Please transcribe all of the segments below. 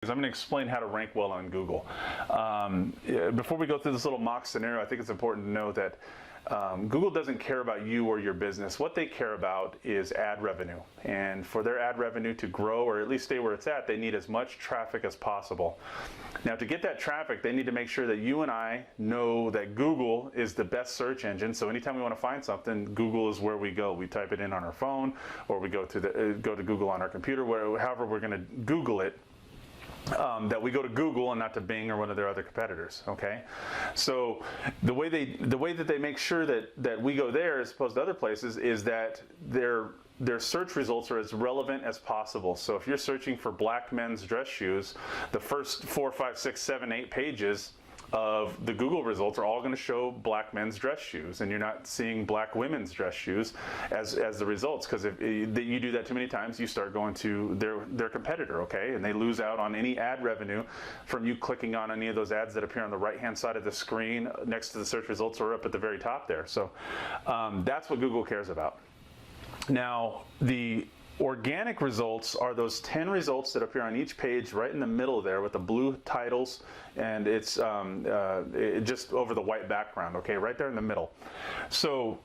I'm going to explain how to rank well on Google. Before we go through this little mock scenario, I think it's important to know that Google doesn't care about you or your business. What they care about is ad revenue. And for their ad revenue to grow or at least stay where it's at, they need as much traffic as possible. Now, to get that traffic, they need to make sure that you and I know that Google is the best search engine. So anytime we want to find something, Google is where we go. We type it in on our phone, or we go to Google on our computer, however we're going to Google it. That we go to Google and not to Bing or one of their other competitors. Okay, so the way that they make sure that we go there as opposed to other places is that their search results are as relevant as possible. So if you're searching for black men's dress shoes, the first 4, 5, 6, 7, 8 pages of the Google results are all going to show black men's dress shoes, and you're not seeing black women's dress shoes as the results, because if you do that too many times, you start going to their competitor, okay, and they lose out on any ad revenue from you clicking on any of those ads that appear on the right hand side of the screen next to the search results or up at the very top there. So that's what Google cares about. Now, the organic results are those 10 results that appear on each page right in the middle there with the blue titles, and it's just over the white background, okay, right there in the middle. So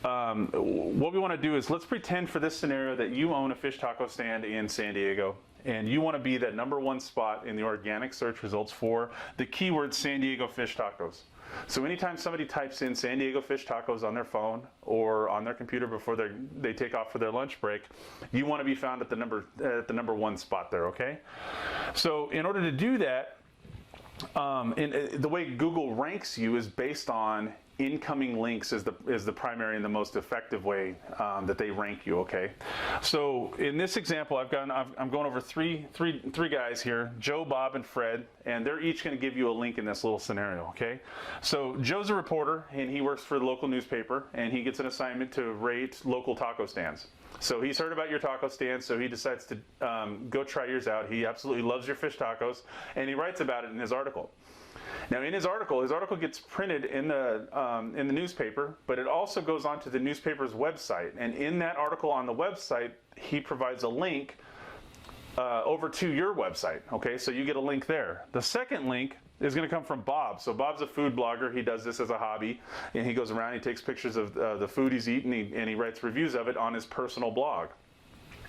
what we want to do is, let's pretend for this scenario that you own a fish taco stand in San Diego, and you want to be that #1 spot in the organic search results for the keyword San Diego fish tacos. So anytime somebody types in San Diego fish tacos on their phone or on their computer before they take off for their lunch break, you want to be found at the #1 spot there, okay? So in order to do that, the way Google ranks you is based on incoming links is the primary and the most effective way that they rank you, okay? So in this example, I'm going over three guys here, Joe, Bob, and Fred, and they're each going to give you a link in this little scenario, okay? So Joe's a reporter, and he works for the local newspaper, and he gets an assignment to rate local taco stands. So he's heard about your taco stand, so he decides to go try yours out. He absolutely loves your fish tacos, and he writes about it in his article. Now, in his article gets printed in the newspaper, but it also goes onto the newspaper's website. And in that article on the website, he provides a link over to your website. Okay, so you get a link there. The second link is going to come from Bob. So Bob's a food blogger. He does this as a hobby, and he goes around, he takes pictures of the food he's eaten, and he writes reviews of it on his personal blog.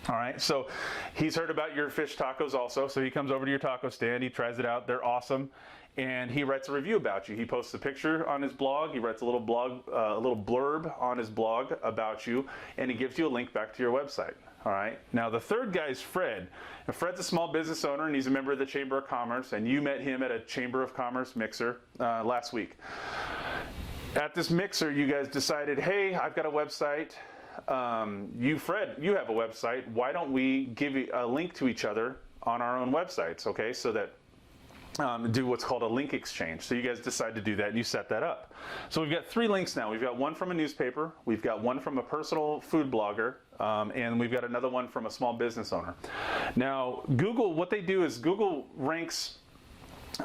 All right, so he's heard about your fish tacos also, so he comes over to your taco stand, he tries it out, they're awesome, and he writes a review about you. He posts a picture on his blog, he writes a little blurb on his blog about you, and he gives you a link back to your website. All right, now the third guy is Fred. Now, Fred's a small business owner, and he's a member of the Chamber of Commerce, and you met him at a Chamber of Commerce mixer last week. At this mixer, you guys decided, hey, I've got a website. Fred, you have a website. Why don't we give a link to each other on our own websites, okay? So that do what's called a link exchange. So you guys decide to do that, and you set that up. So we've got 3 links now. We've got one from a newspaper, we've got one from a personal food blogger, and we've got another one from a small business owner. Now, Google, what they do is Google ranks each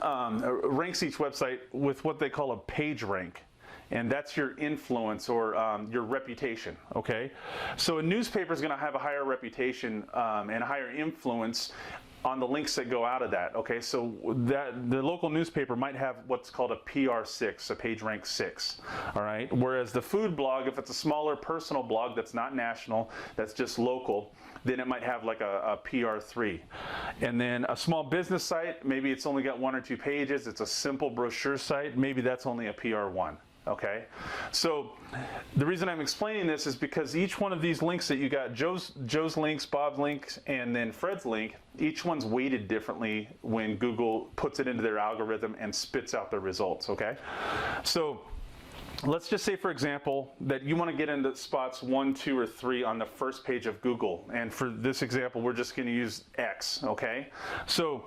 website with what they call a page rank. And that's your influence or your reputation, okay? So a newspaper is going to have a higher reputation and a higher influence on the links that go out of that, okay? So that the local newspaper might have what's called a PR6, a page rank 6, all right? Whereas the food blog, if it's a smaller personal blog that's not national, that's just local, then it might have like a PR3. And then a small business site, maybe it's only got 1 or 2 pages, it's a simple brochure site, maybe that's only a PR1. Okay, so the reason I'm explaining this is because each one of these links that you got, Joe's links, Bob's links, and then Fred's link, each one's weighted differently when Google puts it into their algorithm and spits out the results, okay? So let's just say, for example, that you want to get into spots 1, 2, or 3 on the first page of Google. And for this example, we're just going to use X, okay? So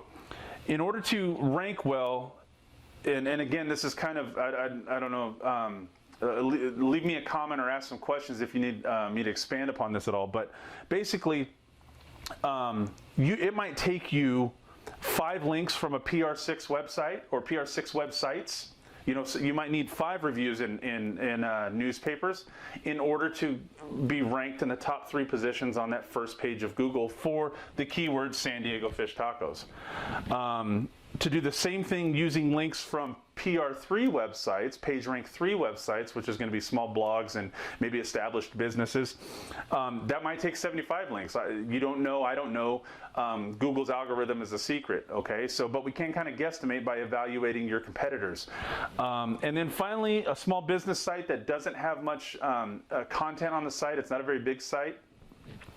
in order to rank well, and again, this is kind of, I don't know, leave me a comment or ask some questions if you need me to expand upon this at all. But basically, it might take you 5 links from a PR6 website or PR6 websites So you might need 5 reviews in newspapers in order to be ranked in the top 3 positions on that first page of Google for the keyword San Diego fish tacos. To do the same thing using links from PR3 websites, PageRank 3 websites, which is going to be small blogs and maybe established businesses, that might take 75 links. You don't know, I don't know. Google's algorithm is a secret, okay? But we can kind of guesstimate by evaluating your competitors. And then finally, a small business site that doesn't have much content on the site, it's not a very big site,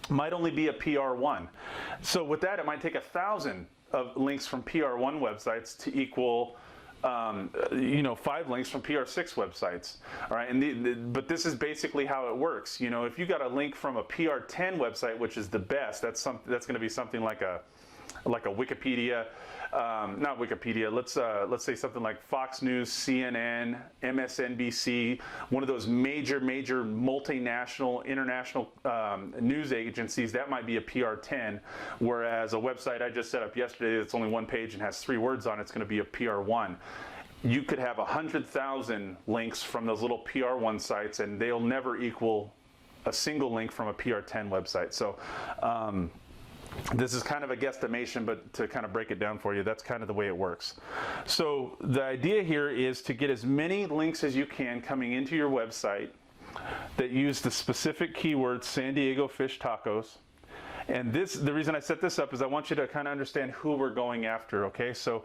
might only be a PR1. So with that, it might take 1,000 of links from PR1 websites to equal 5 links from PR6 websites. All right, but this is basically how it works. If you got a link from a PR10 website, which is the best, that's going to be something like a Wikipedia, not Wikipedia. Let's say something like Fox News, CNN, MSNBC, one of those major multinational, international news agencies. That might be a PR10, whereas a website I just set up yesterday that's only 1 page and has 3 words on it's going to be a PR1. You could have 100,000 links from those little PR1 sites, and they'll never equal a single link from a PR10 website. So. This is kind of a guesstimation, but to kind of break it down for you, that's kind of the way it works. So the idea here is to get as many links as you can coming into your website that use the specific keyword San Diego fish tacos. And the reason I set this up is I want you to kind of understand who we're going after, okay? So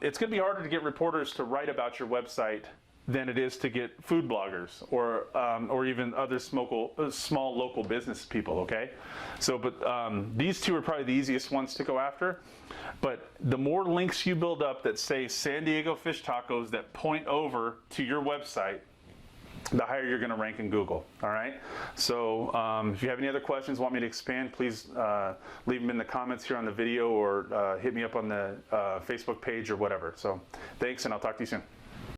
it's going to be harder to get reporters to write about your website than it is to get food bloggers or even other small local business people, okay? But these 2 are probably the easiest ones to go after. But the more links you build up that say San Diego fish tacos that point over to your website, the higher you're going to rank in Google, all right? So if you have any other questions, want me to expand, please leave them in the comments here on the video or hit me up on the Facebook page or whatever. So thanks, and I'll talk to you soon.